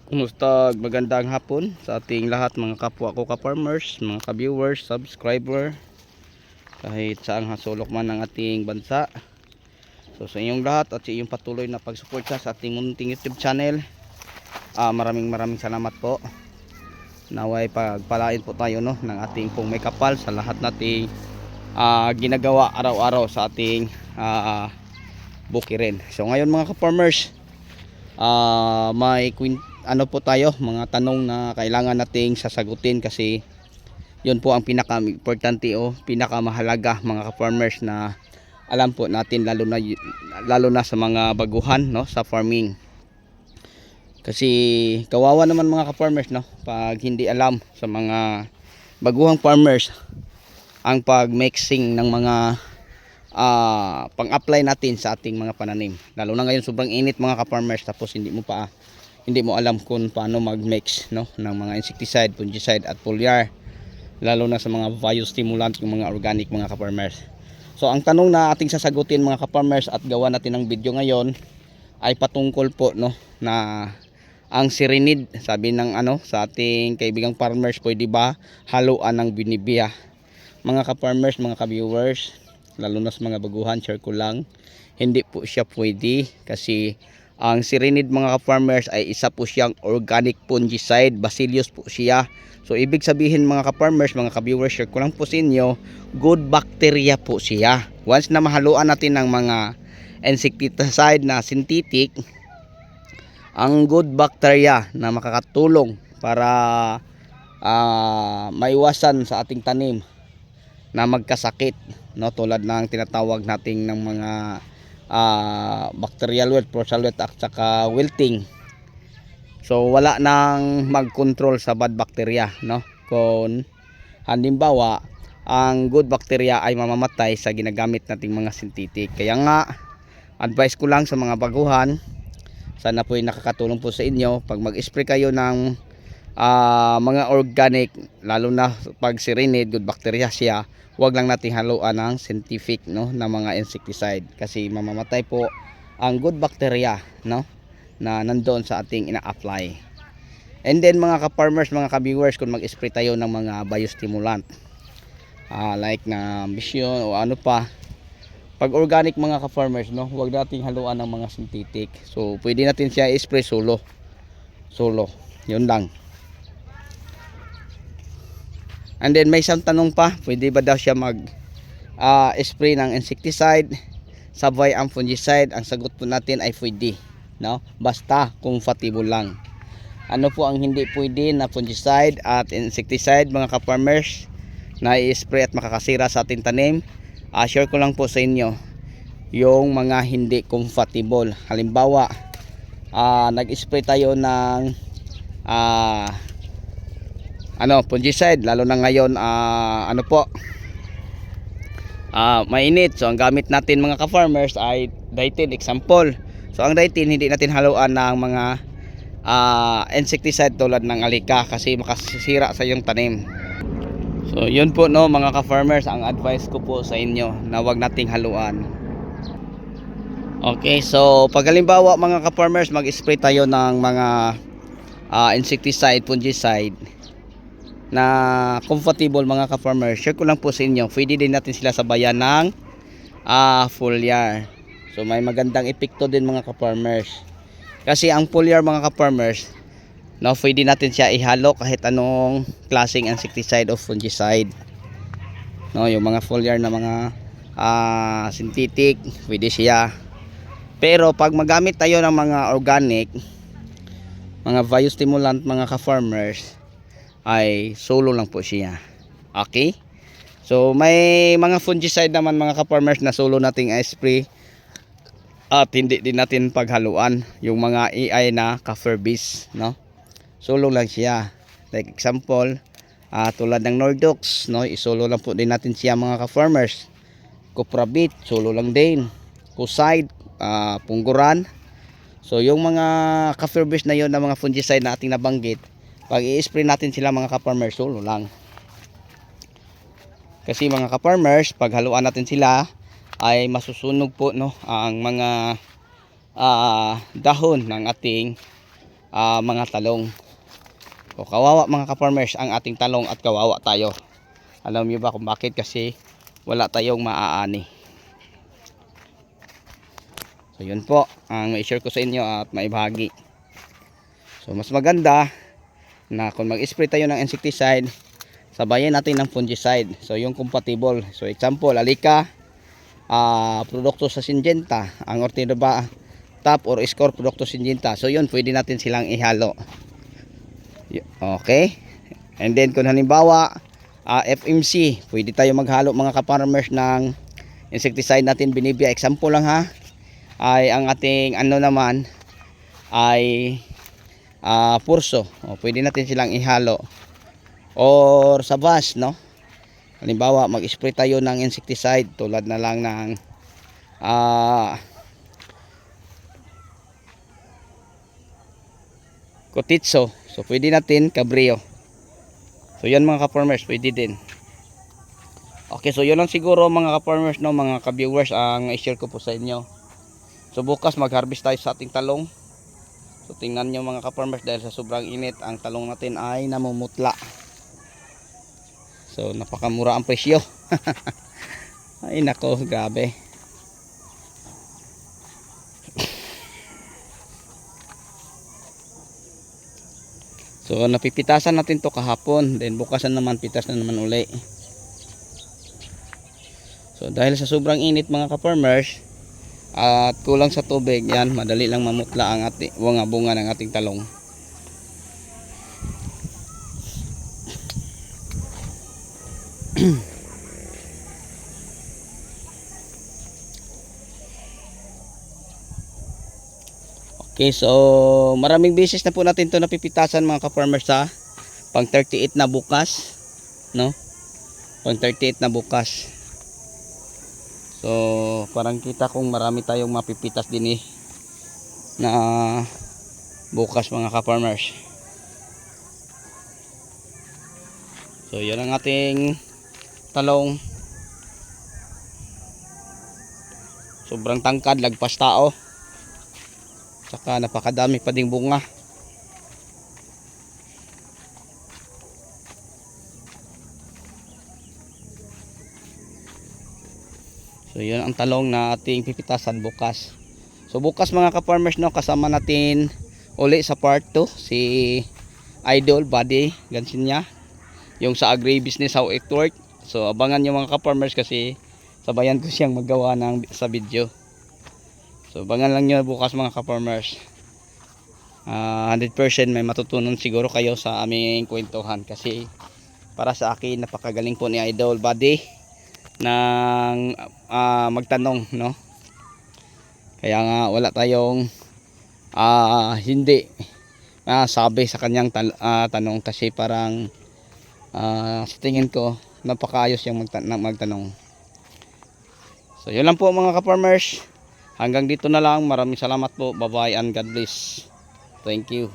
Kumusta? Magandang hapon sa ating lahat mga kapwa ko ka-farmers, mga ka-viewers, subscriber, kahit saang hasulok man ng ating bansa. So sa inyong lahat at sa inyong patuloy na pagsuporta sa ating munting YouTube channel, maraming salamat po. Naway pagpalain po tayo ng ating pong may kapal sa lahat nating ginagawa araw-araw sa ating bukirin. So ngayon mga ka-farmers, may po tayo mga tanong na kailangan nating sasagutin kasi yun po ang pinaka-importante o pinakamahalaga mga ka-farmers na alam po natin, lalo na sa mga baguhan sa farming. Kasi kawawa naman mga ka-farmers pag hindi alam sa mga baguhang farmers ang pag-mixing ng mga pang-apply natin sa ating mga pananim. Lalo na ngayon sobrang init mga ka-farmers, tapos hindi mo alam kung paano mag-mix ng mga insecticide, fungicide at foliar, lalo na sa mga biostimulant, yung mga organic mga ka-farmers. So ang tanong na ating sasagutin mga ka-farmers at gawa natin ng video ngayon ay patungkol po na ang sirinid. Sabi ng sa ating kaibigang farmers, pwede ba haluan ng binibia? Mga ka-farmers, mga ka-viewers, lalo na sa mga baguhan, share ko lang, hindi po siya pwede kasi ang sirinid mga ka-farmers ay isa po siyang organic fungicide, bacillus po siya. So ibig sabihin mga ka-farmers, mga ka-viewers, share ko lang po sa inyo, good bacteria po siya. Once na mahaluan natin ng mga insecticide na synthetic, ang good bacteria na makakatulong para maiwasan sa ating tanim na magkasakit, tulad ng tinatawag nating ng mga bacterial wilt, prorsal wilt at saka wilting. So wala nang mag-control sa bad bacteria kung halimbawa ang good bacteria ay mamamatay sa ginagamit nating mga synthetic. Kaya nga advice ko lang sa mga baguhan, sana po ay nakakatulong po sa inyo pag mag-spray kayo ng mga organic, lalo na pag sirinid, good bacteria siya, wag lang nating haluan ng scientific na mga insecticide kasi mamamatay po ang good bacteria na nandoon sa ating ina-apply. And then mga ka-farmers, mga ka-viewers, kung mag-spray tayo ng mga biostimulant like na Vision o ano pa, pag organic mga ka-farmers, wag nating haluan ng mga synthetic. So pwede natin siya i-spray solo, yun lang. And then may isang tanong pa, pwede ba daw siya mag-spray ng insecticide sabay ang fungicide? Ang sagot po natin ay pwede, basta compatible lang. Ano po ang hindi pwede na fungicide at insecticide mga ka-farmers na i-spray at makakasira sa ating tanim? Share ko lang po sa inyo yung mga hindi compatible. Halimbawa, nag-spray tayo ng fungicide, lalo na ngayon mainit. So ang gamit natin mga ka-farmers ay Ditin, example. So ang Ditin hindi natin haluan ng mga insecticide tulad ng alika kasi makasira sa iyong tanim. So yun po mga ka-farmers, ang advice ko po sa inyo na wag nating haluan. Okay, so pag halimbawa mga ka-farmers, mag-spray tayo ng mga insecticide, fungicide na compatible mga ka-farmers, share ko lang po sa inyo, pwede din natin sila sabayan ng foliar. So may magandang epekto din mga ka-farmers kasi ang foliar mga ka-farmers, pwede natin siya ihalo kahit anong klaseng insecticide o fungicide. Yung mga foliar na mga synthetic, pwede siya. Pero pag magamit tayo ng mga organic, mga biostimulant mga ka-farmers, ay solo lang po siya. Okay? So may mga fungicide naman mga ka-farmers na solo nating spray at hindi din natin paghaluan, yung mga AI na ka-Ferbis, solo lang siya. Like example, tulad ng Nordox, isolo lang po din natin siya mga ka-farmers. Cuprabit, solo lang din. Kuside, Pungguran. So yung mga ka-Ferbis na yon na mga fungicide na ating nabanggit, pag i-spray natin sila mga ka-farmers, solo lang. Kasi mga ka-farmers, pag haluan natin sila ay masusunog po ang mga dahon ng ating mga talong. So kawawa mga ka-farmers ang ating talong at kawawa tayo. Alam niyo ba kung bakit? Kasi wala tayong maaani. So yun po ang i-share ko sa inyo at maibahagi. So mas maganda na kung mag-spray tayo ng insecticide, sabayan natin ng fungicide. So yung compatible. So example, Alika, produkto sa Syngenta, ang Ortidoba Top or Score produkto Syngenta. So yun, pwede natin silang ihalo. Okay? And then kung halimbawa, FMC, pwede tayo maghalo mga ka-farmers ng insecticide natin binibia. Example lang ha, ay ang ating ano naman ay Purso. Pwede natin silang ihalo. Or sa bus, no? Halimbawa, mag-spray tayo ng insecticide tulad na lang ng Kotitso. So pwede natin Cabrio. So yan mga ka-farmers, pwede din. Okay, so yun lang siguro mga ka-farmers, no, mga ka-viewers ang i-share ko po sa inyo. So bukas mag-harvest tayo sa ating talong. So tingnan nyo mga ka-farmers, dahil sa sobrang init ang talong natin ay namumutla. So napakamura ang presyo. Ay nako, grabe. So napipitasan natin to kahapon, then bukasan naman pitas na naman uli. So dahil sa sobrang init mga ka-farmers at kulang sa tubig, yan madali lang mamutla ang ating bunga ng ating talong. Okay, so maraming beses na po natin to napipitasan mga ka-farmers ha. Pang 38 na bukas, no? Pang 38 na bukas. So parang kita kong marami tayong mapipitas din na bukas mga ka-farmers. So yan ang ating talong. Sobrang tangkad, lagpas tao. Saka napakadami pa ding bunga. So yun ang talong na ating pipitasan bukas. So bukas mga ka-farmers, no, kasama natin uli sa part 2 si Idol Buddy Gansinya, yung sa agribusiness how it work. So abangan nyo mga ka-farmers kasi sabayan ko siyang magawa sa video. So abangan lang nyo bukas mga ka-farmers. 100% may matutunan siguro kayo sa aming kwentuhan, kasi para sa akin napakagaling po ni Idol Buddy ng magtanong, no? Kaya nga wala tayong hindi sabi sa kanyang tanong, kasi parang sa tingin ko napakaayos yung magtanong. So yun lang po mga ka-farmers, hanggang dito na lang. Maraming salamat po, bye bye and God bless. Thank you.